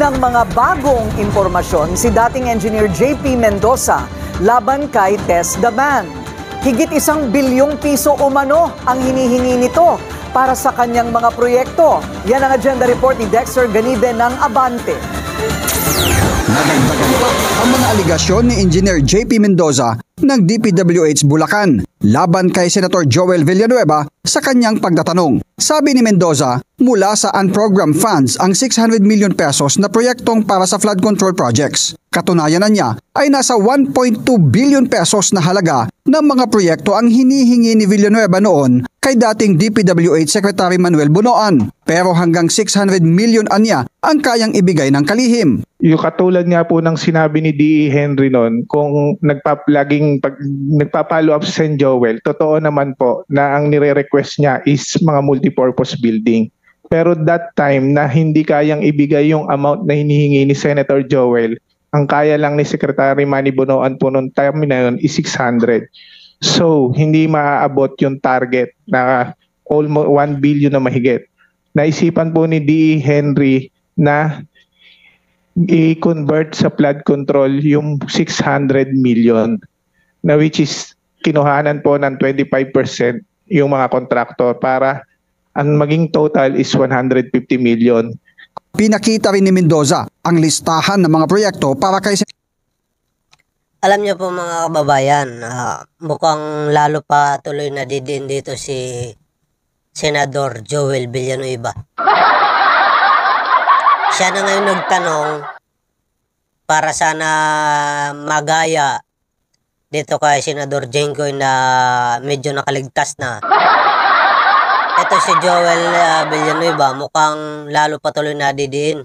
ng mga bagong impormasyon si dating engineer JP Mendoza laban kay Tess Daman. Higit 1 bilyong piso umano ang hinihingi nito para sa kanyang mga proyekto. Yan ang agenda report ni Dexter Ganibe ng Abante. Nadagdagan pa ang mga aligasyon ni Engineer JP Mendoza ng DPWH Bulacan laban kay Senator Joel Villanueva sa kanyang pagtatanong. Sabi ni Mendoza, mula sa unprogrammed funds ang 600 million pesos na proyektong para sa flood control projects. Katunayan na niya ay nasa 1.2 billion pesos na halaga ng mga proyekto ang hinihingi ni Villanueva noon kay dating DPWH Secretary Manuel Bunoan. Pero hanggang 600 million anya ang kayang ibigay ng kalihim. Yung katulad nga po ng sinabi ni D.E. Henry noon, kung nagpa-follow up si Sen. Joel, totoo naman po na ang nire-request niya is mga multipurpose building. Pero that time na hindi kayang ibigay yung amount na hinihingi ni Senator Joel, ang kaya lang ni Secretary Manny Bunoan po noong time na yun is 600. So, hindi maaabot yung target na almost 1 billion na mahigit. Naisipan po ni D.E. Henry na i-convert sa flood control yung 600 million na which is kinuhanan po ng 25% yung mga kontraktor para ang maging total is 150 million. Pinakita rin ni Mendoza ang listahan ng mga proyekto para kay Alam niyo po mga kababayan, mukhang lalo pa tuloy na didin dito si Senador Joel Villanueva. Siya na ngayon nagtanong para sana magaya dito kay Senador Jenggoy na medyo nakaligtas na. Ito si Joel Villanueva, mukhang lalo pa tuloy na didiin.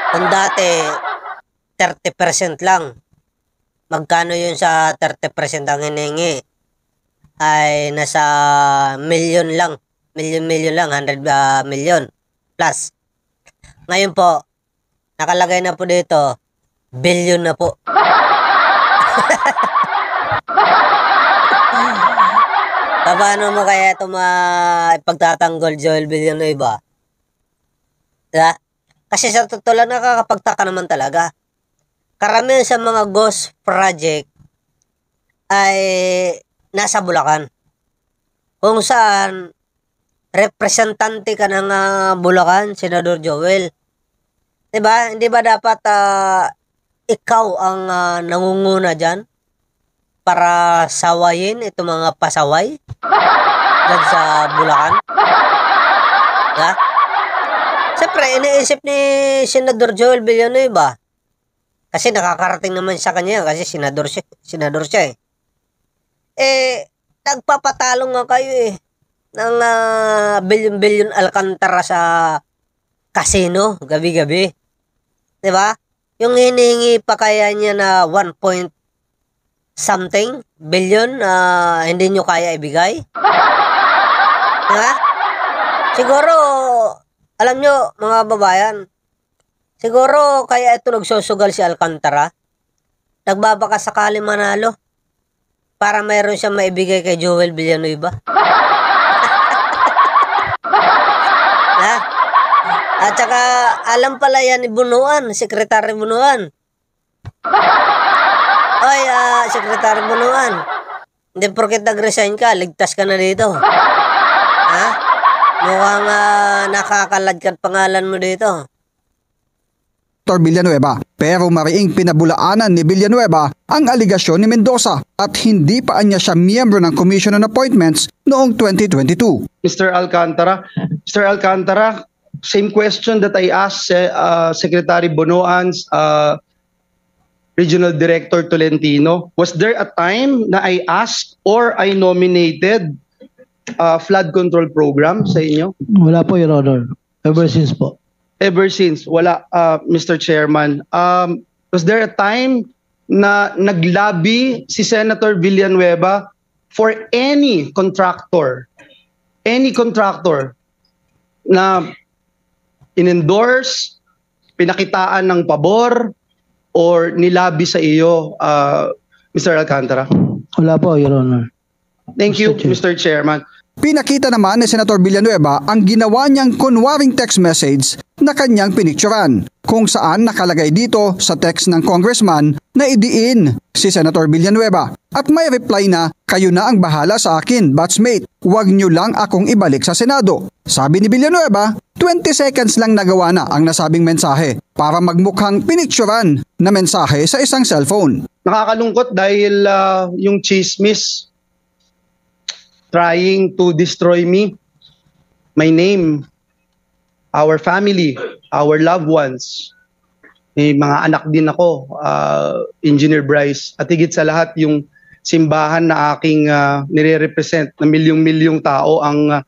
Kung dati 30% lang, magkano yun sa 30% ang hiningi? Ay nasa million lang, million lang, 100 million plus. Ngayon po, nakalagay na po dito, billion na po. Paano mo kaya ito ipagtatanggol, Joel Villanueva? Diba? Kasi sa totoo lang nakakapagtaka naman talaga. Karamihan sa mga ghost project ay nasa Bulacan. Kung saan representante ka ng Bulacan, Senador Joel. Diba? Hindi ba dapat ikaw ang nangunguna dyan para sawayin itong mga pasaway dyan sa Bulacan? Diba? Siyempre, iniisip ni Senador Joel Villanueva kasi nakakarating naman sa kanya kasi senador siya nagpapatalo nga kayo ng bilyon-bilyon Alcantara sa casino gabi-gabi. Diba? Yung hinihingi pa kaya niya na 1 point something billion hindi nyo kaya ibigay. Diba? Siguro, alam nyo mga babayan, siguro kaya ito nagsusugal si Alcantara. Nagbabaka sakali manalo para mayroon siyang maibigay kay Joel Villanueva. Ha? At saka alam pala yan ni Bunuan, Secretary Bunuan. Oy, Secretary Bunuan, hindi porket nag-resign ka, ligtas ka na dito. Ha? Mukhang nakakaladkad pangalan mo dito. Dr. Villanueva, pero mariing pinabulaanan ni Villanueva ang aligasyon ni Mendoza at hindi pa niya siya miyembro ng Commission on Appointments noong 2022. Mr. Alcantara, same question that I asked Secretary Bunuan's Regional Director Tolentino. Was there a time na I asked or I nominated flood control program sa inyo? Wala po, Your Honor. Ever since po. Ever since, wala, Mr. Chairman. Was there a time na naglabi si Senator Villanueva for any contractor na in-endorse, pinakitaan ng pabor, or nilabi sa iyo, Mr. Alcantara? Wala po, Your Honor. Thank you, Mr. Chairman. Pinakita naman ni Senator Villanueva ang ginawa niyang kunwaring text message na kanyang pinicturan, kung saan nakalagay dito sa text ng congressman na idiin si Senator Villanueva. At may reply na, "Kayo na ang bahala sa akin, batchmate. Huwag niyo lang akong ibalik sa Senado." Sabi ni Villanueva, 20 seconds lang nagawa na ang nasabing mensahe para magmukhang pinicturan na mensahe sa isang cellphone. Nakakalungkot dahil yung chismis trying to destroy me, my name, our family, our loved ones. May mga anak din ako, Engineer Bryce, at higit sa lahat yung simbahan na aking nire-represent na milyong-milyong tao ang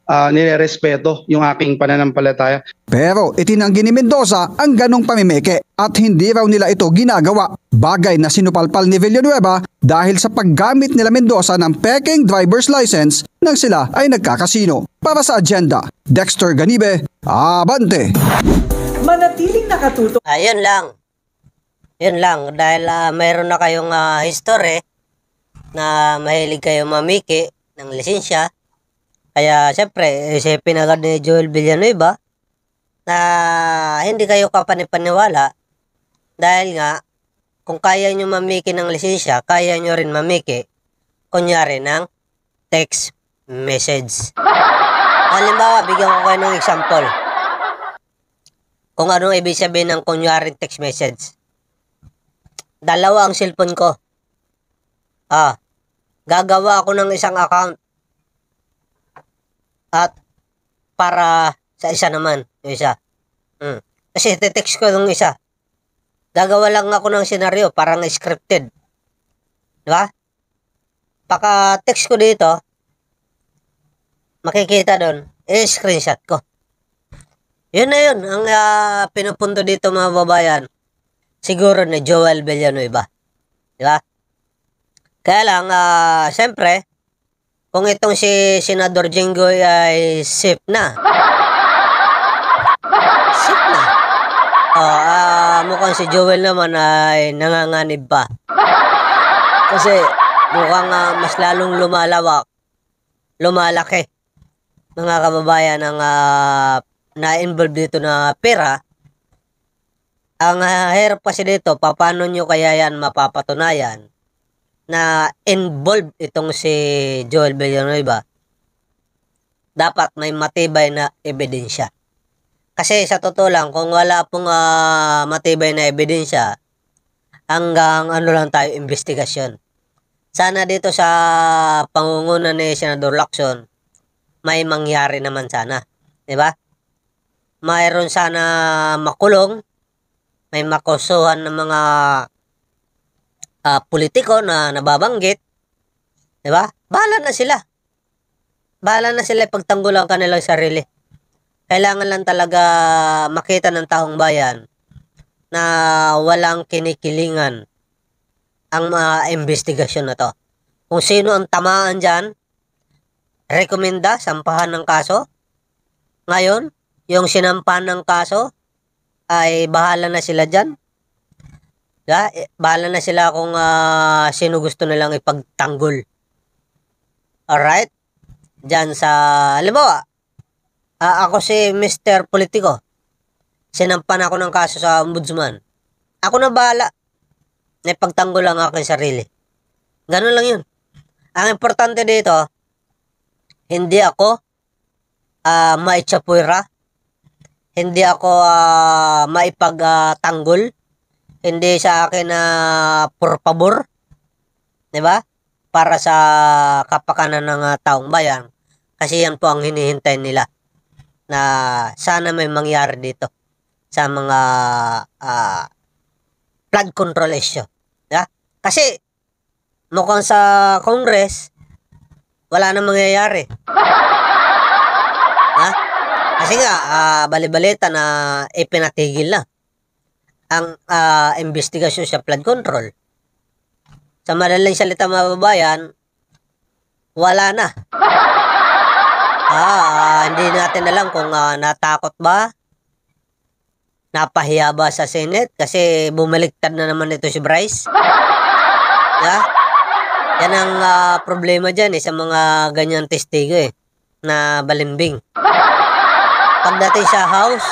nire-respeto yung aking pananampalataya. Pero itinanggi ni Mendoza ang ganong pamimeke at hindi raw nila ito ginagawa. Bagay na sinupalpal ni Villanueva dahil sa paggamit nila Mendoza ng peking driver's license nang sila ay nagkakasino. Para sa agenda, Dexter Ganibe, Abante! Manatiling nakatutok. Ayun lang. Yun lang. Dahil mayroon na kayong history na mahilig kayo mamiki ng lisensya. Kaya siyempre, isipin agad ni Joel Villanueva na hindi kayo kapanipaniwala dahil nga kung kaya nyo mamiki ng lisensya, kaya nyo rin mamiki kunyari ng text message. Halimbawa, bigyan ko kayo ng example. Kung anong ibig sabihin ng kunyari text message. Dalawa ang cellphone ko. Gagawa ako ng isang account. At para sa isa naman, yung isa. Kasi text ko ng isa. Gagawa lang ako ng senaryo, parang scripted. Diba? Paka-text ko dito, makikita doon, screenshot ko. Yun na yun, ang pinupunto dito mga babayan, siguro ni Joel Villanueva. Diba? Kaya lang, siyempre, kung itong si Senador Jinggoy ay safe na. Safe na. Mukhang si Joel naman ay nanganganib pa. Kasi mukhang mas lalong lumalaki mga kababayan ang na-involve dito na pera. Ang hirap kasi dito, paano nyo kaya yan mapapatunayan na involved itong si Joel Villanueva? Dapat may matibay na ebidensya. Kasi sa totoo lang, kung wala pong matibay na ebidensya, hanggang ano lang tayo, investigasyon. Sana dito sa pangunguna ni Senador Lacson, may mangyari naman sana. Diba? Mayroon sana makulong, may makusuhan ng mga politiko na nababanggit. Diba? Bahala na sila. Bahala na sila ipagtanggol ang kanilang sarili. Kailangan lang talaga makita ng taong bayan na walang kinikilingan ang mga investigasyon na to. Kung sino ang tamaan dyan, rekomenda, sampahan ng kaso. Ngayon, yung sinampahan ng kaso, ay bahala na sila dyan. Bahala na sila kung sino gusto nilang ipagtanggol. Alright? Dyan sa, halimbawa, ako si Mr. Politiko. Sinampan ako ng kaso sa ombudsman. Ako na bahala. Naipagtanggol lang aking sarili. Ganun lang yun. Ang importante dito, hindi ako maitsapuira. Hindi ako maipagtanggol. Hindi sa akin por pabor. Diba? Para sa kapakanan ng taong bayan. Kasi yan po ang hinihintay nila. Na sana may mangyari dito sa mga flood control issue. Yeah? Kasi mukhang sa Congress wala na mangyayari. Kasi nga bali-balita na ipinatigil na ang investigasyon sa flood control. Sa madaling salita mga babayan, wala na. Hindi natin alam kung natakot ba, napahiya ba sa Senate kasi bumaliktad na naman ito si Bryce. Yeah? Yan ang problema dyan sa mga ganyan testigo na balimbing. Pagdating sa House,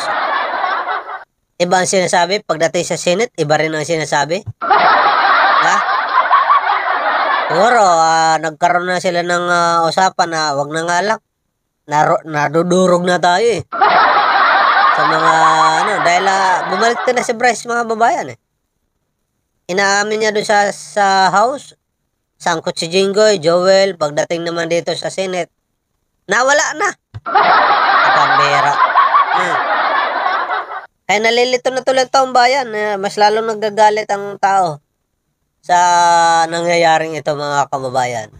iba ang sinasabi. Pagdating sa Senate, iba rin ang sinasabi. Ha? Siguro, nagkaroon na sila ng usapan na wag na ngalak. Nadudurog na tayo sa mga dahil bumalik na si Bryce mga babayan Inaamin niya doon sa House, sangkot si Jinggoy, Joel, pagdating naman dito sa Senate, nawala na. Pambira. Kaya nalilito na tuloy taong bayan. Mas lalong nagagalit ang tao sa nangyayaring ito mga kababayan.